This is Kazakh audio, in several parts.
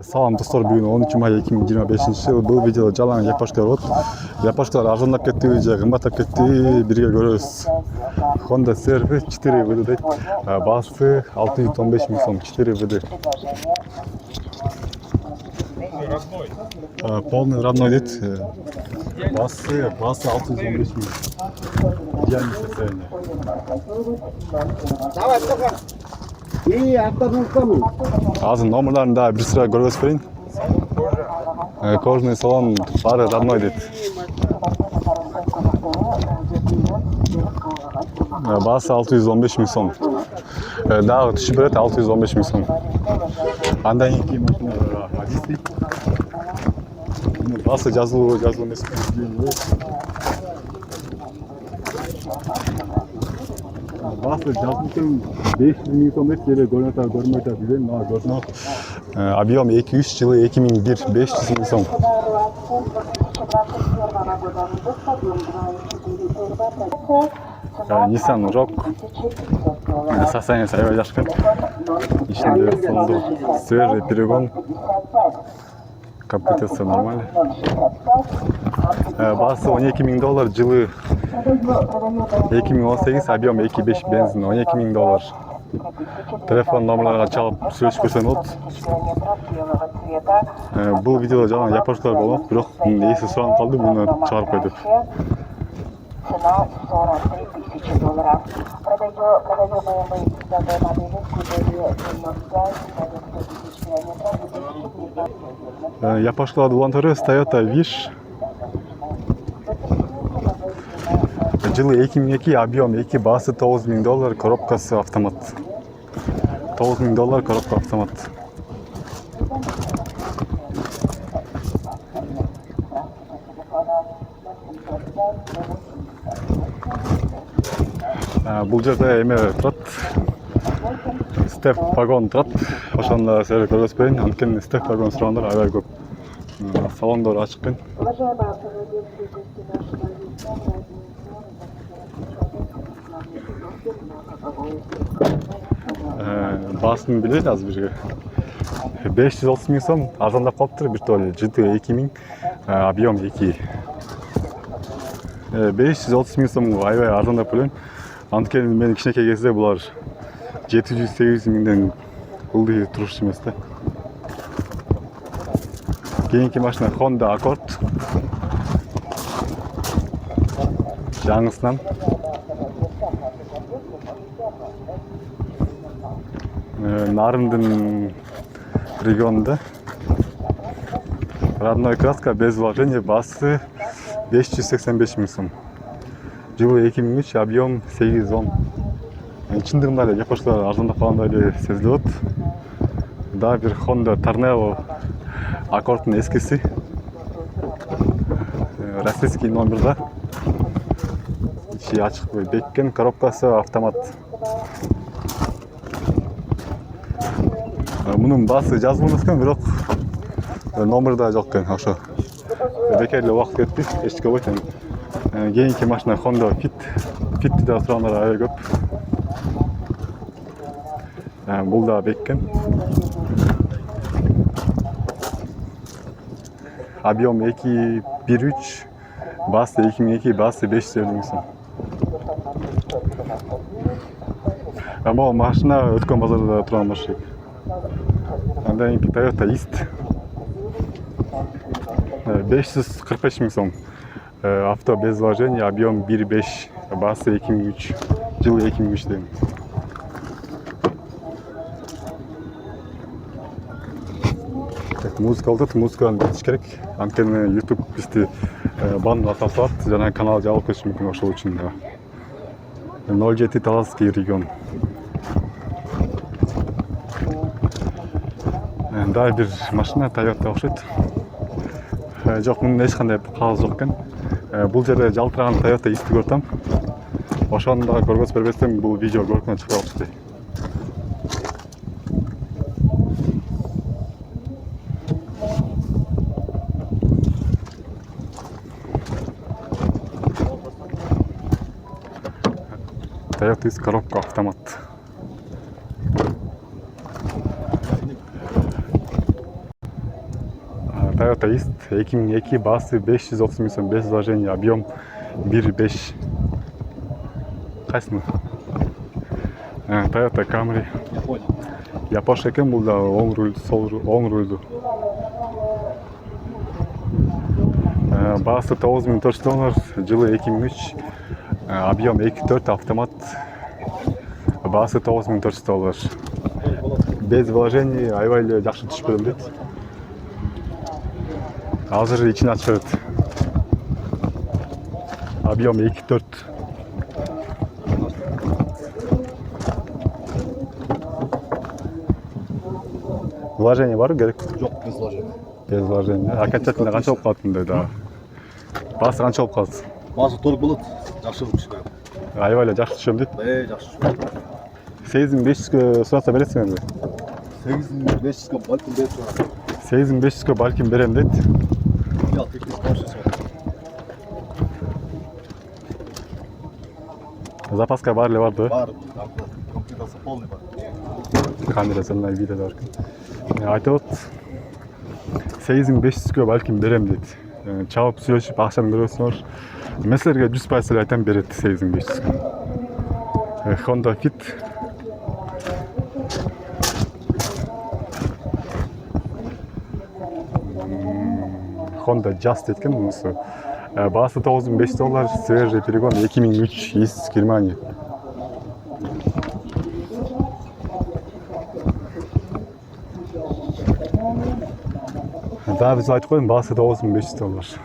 Салам достор, бүгін 13 май 2025 жыл. Бұл видеода жалаң япошкалар от. Япошкалар арзандап кетті, же қымбаттап кетті, бірге көрөбүз. Honda CR-V 4WD дейт. Басы 615 мың сом, 4WD. Полный родной дейт. Басы 615 мың. Идеальное состояние. Азыр номерларын да бир сыра көргөзүп берейин. Кожаный салон баары родной дейт. Басы 615 мың сом. Дагы түшүп берет 615 мың сом. Андан кийин машина адисти. Басы жазылуу эмес. Басы жазылсын 500 мың сом дейт, эле көрмөйт билем, мага көрсөңөр. Объем 2-3 жылы 2001, 500 мың сом. Nissan Rogue. Состояние аябай жакшы экен. Ичинде сонду свежий перегон. Комплектация нормальный. Басы $12 мың, жылы 2018, объем 2.5 бензин, $12 мың. Телефон номерларга чалып сүйлөшүп көрсөң болот. Бул видеодо жалаң япошкалар болмок, бирок ээси суранып калды, муну чыгарып кой деп. Цена $43 000. Япошкалар улантыры Toyota Wish. Жылы 2002, объем 2, басы $9 мың, коробкасы автомат. $9 мың, коробка автомат. Бул жерде эме турат. Степ вагон турат. Ошондо силерге көрсөтүп берейин. Анткени степ вагон сурагандар аябай көп. Салондор ачык экен. Басын билет азыр бирге. 530 мың сом, арзандап калыптыр, бир толе GT 2000, объем 2. 530 мың сом аябай арзандап келем. Анткени мен кичинекей кезде булар 700-800 миңден ылдый туруш эмес да. Кийинки машина Honda Accord. Жаңысынан. Нарындын регионунда. Родной краска, без вложения, басы 585 мың сом. Жылы 2003, объем 810. Чындыгында эле япошкалар арзандап калгандай эле сезилип атат. Да, бир Honda Tornado Accord'ун эскиси. Российский номерда. Ичи ачык беккен, коробкасы автомат. Мунун басы жазылган экен, бирок номерда жок экен, ошо. Бекер эле убакыт кетти, эчтеке болбойт эми. Кийинки машина Honda Fit. Fit'ти да сурагандар аябай көп. Бул да беккен. Объем 2.1.3, басы 2002, басы 550 мың сом. Могу машина өткөн базарда турган машина. Андан кийин Toyota East. 545 мың сом. Авто без вложения, объем 1.5, басы 2003, жылы 2003 дейм. Музыка алды, музыканы битиш керек. Анткени YouTube бизди бан аталат, жана канал жабылып кетиши мүмкүн, ошол үчүн да. 07 Таласский регион. Да, бир машина Toyota окшойт. Жок, мунун эч кандай кагаз жок экен. Бул жерде жалтыраган Toyota East'ти көрсөм. Ошону да көргөзүп бербесем, бул видео көркүнө чыга алчу. Toyota East, коробка автомат. Toyota Ist 2002 басы 530 000 сом, без вложения, объем 1.5. Қайсыны? Toyota Camry. Япония екен бұл да, оң рульді. Басы $9400, жылы 2003, объем 2.4, автомат. Басы $9400. Без вложений, айвайлы жақсы түшіп берем дейді. Азыр için açıldı. Объем 2.4. Вложение бар керек? Жоқ, без вложения. Без вложения. Окончательно қанша болып қалды мұндай да? Басы қанша болып қалды? Басы толық болады, жақсы болып шығады. Айвайлы жақсы түшем дейді. Жақсы шығады. 8500-ге сұраса бересің бе? 8500-ге балким беріп шығады. 8500-ге балким берем дейді. Я техник больше смотрю. Запаска бар ли бар да? Бар, комплектация полный бар. Камерасында видео бар. Айтып от 8500-ге балким берем дейді. Чабып сөйлесіп ақшаны бересіңдер. Мен сілерге 100% айтам береді 8500-ге. Honda Fit. Honda Just etken bunысы. Басы $9500, свежий перегон 2003 из Германии. Да, біз айтып қойдым, басы $9500.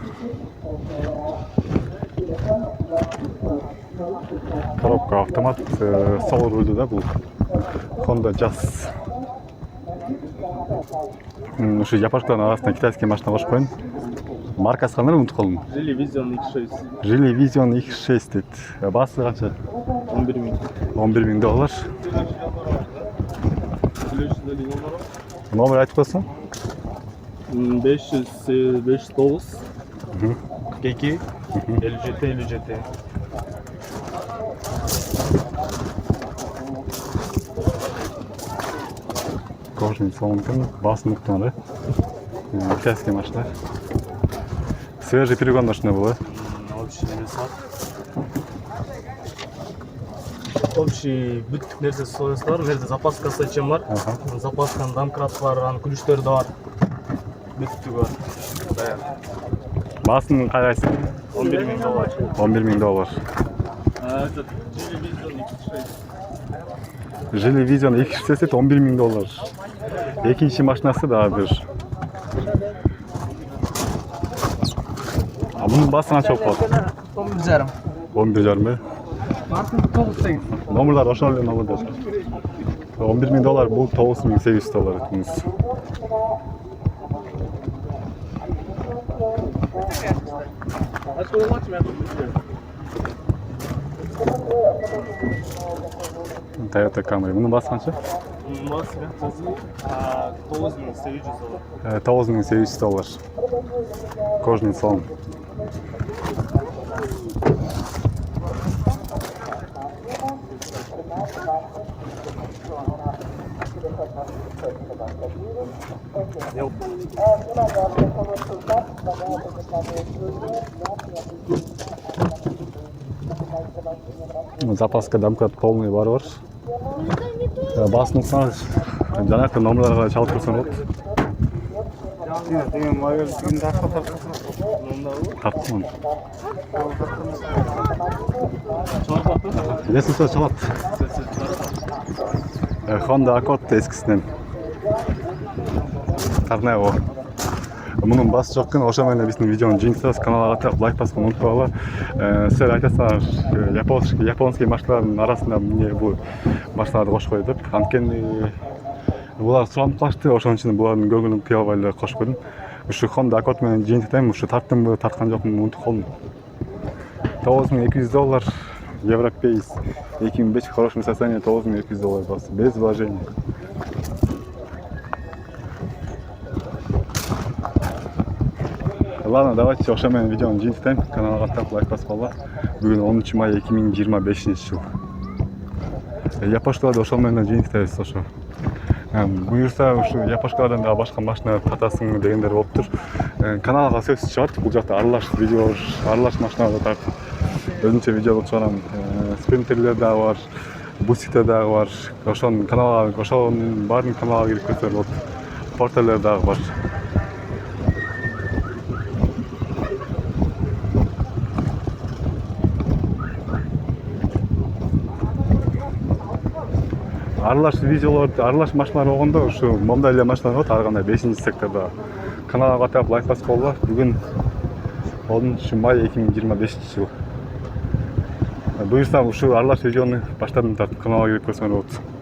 Коробка автомат, сол рульді да бұл. Honda Jazz. Ушу япошкалардың арасында китайский машина қосып қойын. Маркасы қандай ұмытып қалдым? Жили Vision X6. Жили Vision X6 дейді. Басы қанша? $11,000. Номер айтып қойсың? 509 42 57. Кожаный салонтың басы мықтың, да? Китайский машина. Свежий перегон машина была. Общий бүттік нәрсесі соясы бар, жерде запаскасы чем бар. Запасканың домкраты бар, күліштері де бар. Бүттігі бар. Басының қайсы? $11,000. $11,000. Это Жили Жили Vision X6. Vision X6 $11,000. Екінші машинасы да бір. Bunun bası қанша болып қалды? 11,5. 11,5 бе? Номерлар ошол эле номерлер. $11,000, бул $9,800 этimiz. Toyota Camry. Bunun bası қанша? $9,800. $9,800. Кожный салон. Запаска домкрат полный бар. Басының саны жаңағы номерларға чалып тұрсаң болады. Тарттым. Если что, çalat. Honda Accord eskisinden. Тарнай о. Мұның басы жоқ екен, ошо менен биздин видеону жиынтасыз, каналга каттап лайк басып унутпагыла. Силер айтасыңар, японский машиналардын арасында эмне бул машиналарды кошуп кой деп. Анткени булар суранып калышты, ошон үчүн булардын көңүлүн кыя албай эле кошуп койдум. Ушу Honda Accord менен жыйынтатайм, ушу тарттымбы, тарткан жокмун унутуп калдым. $9,200, европейец, 2005, в хорошем состоянии, $9,200 басы, без вложений. Ладно, давайте ошо менен видеону жыйынтатайм, каналга каттап лайк басып калгыла. Бүгүн 10 май 2025 жыл. Япошкаларды ошол менен жыйынтатабыз ошо. Буюрса ушу япошкадан да башка машина катасың дегендер болуптур. Каналга сөзсүз чыгат. Бул жакта аралаш видео, аралаш машиналарды тартып өзүнчө видео чыгарам. Спринтерлер дагы бар, бусита дагы бар. Ошонун каналга, ошонун баарын каналга кирип көрсөң болот. Портерлер дагы бар. Аралаш видеолорду, аралаш машиналар болгондо ушу момундай эле машиналар болот. Ар кандай 5-секторда. Каналга катап лайк басып койгула. Бүгүн 10 май 2025 жыл. Буюрса ушу аралаш видеону баштадым тартып каналга кирип көрсөң болот.